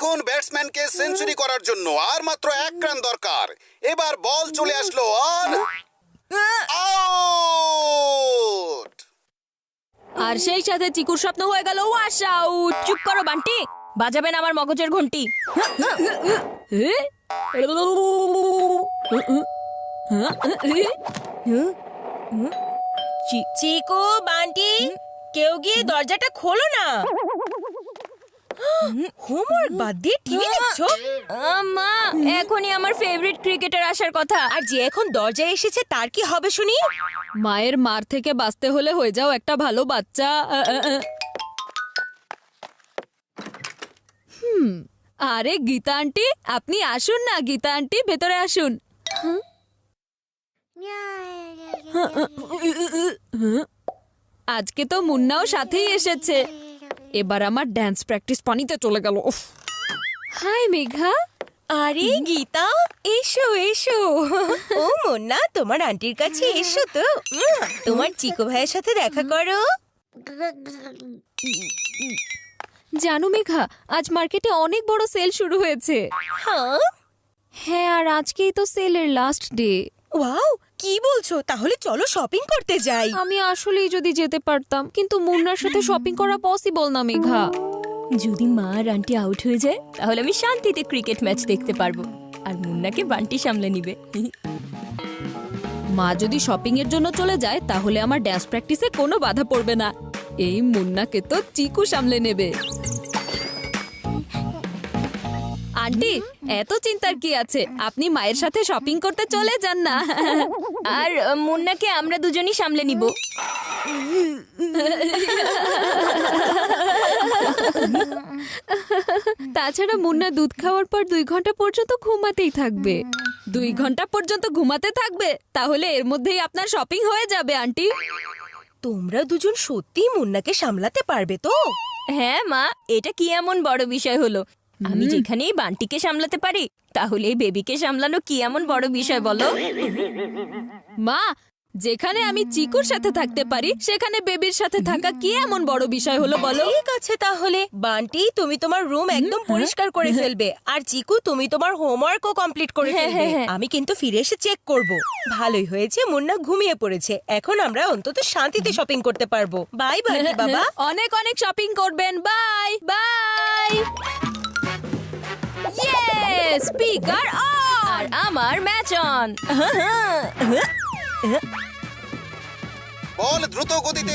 এখন ব্যাটসম্যানকে সেঞ্চুরি করার জন্য আর মাত্র 1 রান দরকার। এবার বল চলে আসলো আর আউট। আর সেই সাথে চিকুর স্বপ্ন হয়ে গেল ওয়াশ আউট। চুপ করো বান্টি, বাজাবেন আমার মগজের ঘন্টি। চিকু, বান্টি, কেউ গিয়ে দরজাটা খোলো না। হোমওয়ার্ক বাদ দিয়ে টিভি দেখছো? মা, এখনই আমার ফেভারিট ক্রিকেটার আসার কথা। আর যে এখন দরজায় এসেছে তার কি হবে শুনি? মায়ের মার থেকে বাঁচতে হলে হয়ে যাও একটা ভালো বাচ্চা। আরে গীতা আন্টি, আপনি আসুন না। গীতা আন্টি, ভেতরে আসুন। আজকে তো মুন্নাও সাথেই এসেছে। এবার আমার ডান্স প্র্যাকটিস পানিতে চলে গেল। হাই মেঘা। আরে গীতা, এসো এসো। ও মুন্না, তোমার আন্টির কাছে এসো তো। তোমার চিকু ভাইয়ের সাথে দেখা করো। জানো মেঘা, আজ মার্কেটে অনেক বড় সেল শুরু হয়েছে। হ্যাঁ, আর আজকেই তো সেলের লাস্ট ডে। ওয়াও, কি বলছো? তাহলে চলো শপিং করতে যাই। আমি আসলেই যদি যেতে পারতাম, কিন্তু মুন্নার সাথে শপিং করা পসিবল না মেঘা। যদি মা আর আন্টি আউট হয়ে যায় তাহলে আমি শান্তিতে ক্রিকেট ম্যাচ দেখতে পারবো, আর মুন্নাকে বান্টি সামলে নিবে। মা যদি শপিং এর জন্য চলে যায় তাহলে আমার ড্যান্স প্র্যাকটিসে কোনো বাধা পড়বে না। এই মুন্নাকে তো চিকু সামলে নেবে। আন্টি, এত চিন্তার কি আছে? আপনি মায়ের সাথে শপিং করতে চলে যান না। আর মুন্নাকে আমরা দুজনই সামলে নিব। তাছাড়া মুন্না দুধ খাওয়ার পর 2 ঘন্টা পর্যন্ত ঘুমাতেই থাকবে। 2 ঘন্টা পর্যন্ত ঘুমাতে থাকবে, তাহলে এর মধ্যেই আপনার শপিং হয়ে যাবে আন্টি। তোমরা দুজন সত্যি মুন্নাকে সামলাতে পারবে তো? হ্যাঁ মা, এটা কি এমন বড় বিষয় হলো? আমি যেখানেই বান্টিকে সামলাতে পারি, তাহলে এই বেবিকে সামলানো কি এমন বড় বিষয় বলো? মা, যেখানে আমি চিকুর সাথে থাকতে পারি সেখানে বেবির সাথে থাকা কি এমন বড় বিষয় হলো বলো? ঠিক আছে তাহলে। বান্টি, তুমি তোমার রুম একদম পরিষ্কার করে ফেলবে, আর চিকু তুমি তোমার হোমওয়ার্কও কমপ্লিট করে ফেলবে। আমি কিন্তু ফিরে এসে চেক করব। ভালোই হয়েছে মুন্না ঘুমিয়ে পড়েছে। এখন আমরা অন্তত শান্তিতে শপিং করতে পারবো। বাই বান্টি বাবা। অনেক অনেক শপিং করবেন। Bye bye. Yes, speaker on. আর আমার ম্যাচ অন। বল দ্রুত গতিতে